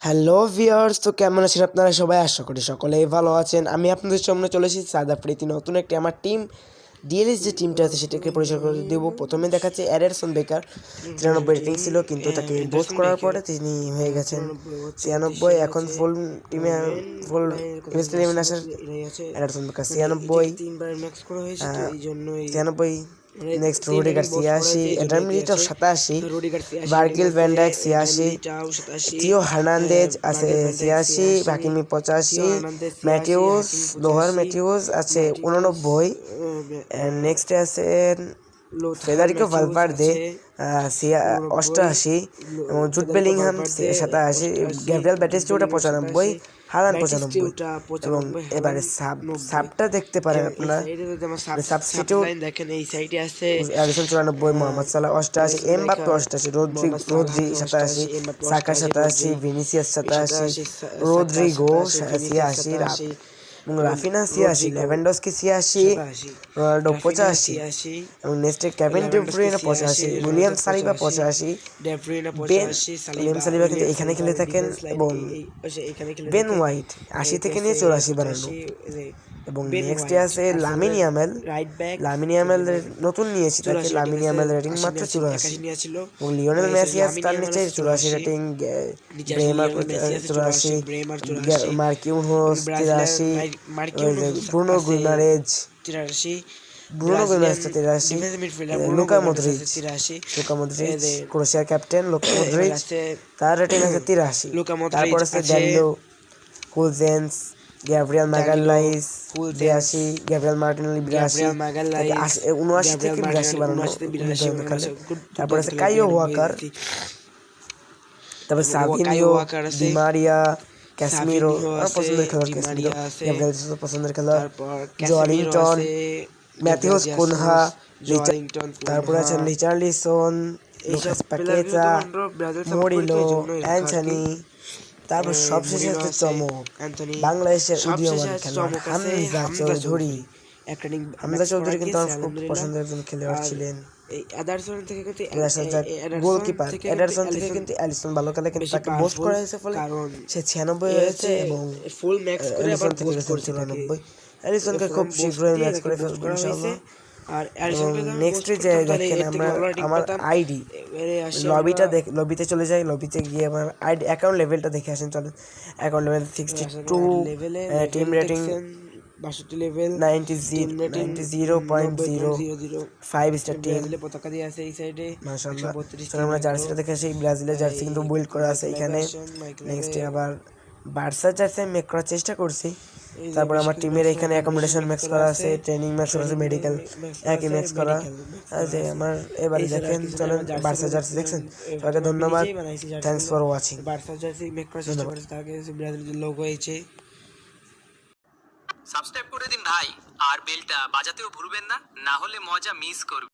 Hello viewers, তো কেমন আছেন আপনারা সবাই? আশা করি সকলেই ভালো আছেন। আমি আপনাদের সামনে চলে এসেছি সাদা প্রীতি নতুন একটি আমার টিম ডিএলএস যে টিমটা আছে সেটাকে পরিষ্কার করে দেবো। প্রথমে দেখাচ্ছে এডারসন বেকার 93 রেটিং ছিল, কিন্তু তাকে বোস করার পরে তিনি হয়ে গেছেন 96। এখন ফুল টিমে ফুল ইনস্টলিমেন্ট আসার Ederson Becker 96 96। Next Rudiger 86, Eder Militao 87, Virgil van Dijk 86, Theo Hernandez আছে 86, হাকিমি 85, ম্যাথিউস লোহার ম্যাথিউস আছে 89। নেক্সটে আছেন ফেদারিকো ভালভার্দে 88 এবং জুড বেলিংহাম 87, গ্যাব্রিয়েল ব্যাটিস্টুটা 95, হালান্ড 95। এবং এবারে সাবটা দেখতে পারেন আপনারা, সাবস্টিটিউট দেখেন এই সাইডে আছে অ্যালিসন 94, মোহাম্মদ সালাহ 88, এমবাপ্পে 88, রোদ্রি 87, সাকা 87, Vinicius 87, Rodrigo 86, Raphinha 86, Lewandowski 86, Ronaldo 85 এবং নেক্সটে Kevin De Bruyne 85, William Saliba 85, William Saliba কিন্তু এখানে খেলে থাকেন, এবং বেন হোয়াইট 80 থেকে নিয়ে 84 বানানো। এবং নেক্সটে আছে লামিন ইয়ামাল, নতুন নিয়েছি তাকে, লামিন ইয়ামাল রেটিং মাত্র 84, এবং লিওনেল মেসিয়াস তার নিচে 84 rating, Bremer 84, Marquinhos 83, Bruno Guimaraes 83, Luka Modric ক্রোয়েশিয়ার ক্যাপ্টেন লুকা মদ্রিচ, তার রেটিং আছে 83। তারপর আছে ড্যানিলো কুলজেন্স, গ্যাব্রিয়েল ম্যাগালাইস 82, গ্যাব্রিয়েল মার্টিনেলি 82, 79 থেকে 82 বানানো। তারপর আছে কাইও ওয়াকার, তারপর সাভিনিও, ডি মারিয়া, ক্যাসমিরো আমার পছন্দের খেলোয়াড়, ক্যাসমিরো গ্যাব্রিয়েল জেসুস পছন্দের খেলোয়াড়, জলিংটন, ম্যাথিউস কুনহা, তারপর আছেন রিচার্লিসন, লুকাস পাকেতা, মোরিলো, অ্যাঞ্চনি। তারপর সবশেষে হচ্ছে চমক, বাংলাদেশের উদীয়মান খেলোয়াড় হামজা চৌধুরী। হামজা চৌধুরী কিন্তু আমার খুব পছন্দের একজন খেলোয়াড় ছিলেন। গোলকিপার এডারসন থেকে কিন্তু অ্যালিসন ভালো খেলে, কিন্তু তাকে বোস্ট করা হয়েছে ফলে সে 96 হয়েছে, এবং অ্যালিসন থেকে গেছে 94। অ্যালিসনকে খুব শীঘ্রই ম্যাচ করে ফেলবো ইনশাআল্লাহ। এবং নেক্সট যে দেখেন আমার আইডি লবিতে চলে যাই, লবিতে গিয়ে আমার আইডি অ্যাকাউন্ট লেভেলটা দেখে আসেন। চলেন, account level 62, team rating 90.0, 5 star team, মাশাআল্লাহ। চলেন আমরা জার্সিটা দেখে আসি, ব্রাজিলের জার্সি কিন্তু বিল্ড করা আছে এখানে। নেক্সট আবার বার্সার জার্সি আমি মেক করার চেষ্টা করছি। তারপর আমার টিমের এখানে অ্যাকোমোডেশন ম্যাক্স করা আছে, ট্রেনিং ম্যাক্স করা আছে, মেডিকেল একই ম্যাক্স করা আছে আমার। এবারে দেখেন, চলেন বার্সা জার্সি দেখছেন, সবাইকে ধন্যবাদ, thanks for watching. Barca jersey make করার চেষ্টা করেছে, তাকে ব্রাজিলের লোগো হয়েছে। সাবস্ক্রাইব করে দিন ভাই, আর বেলটা বাজাতেও ভুলবেন না, না হলে মজা মিস করবেন।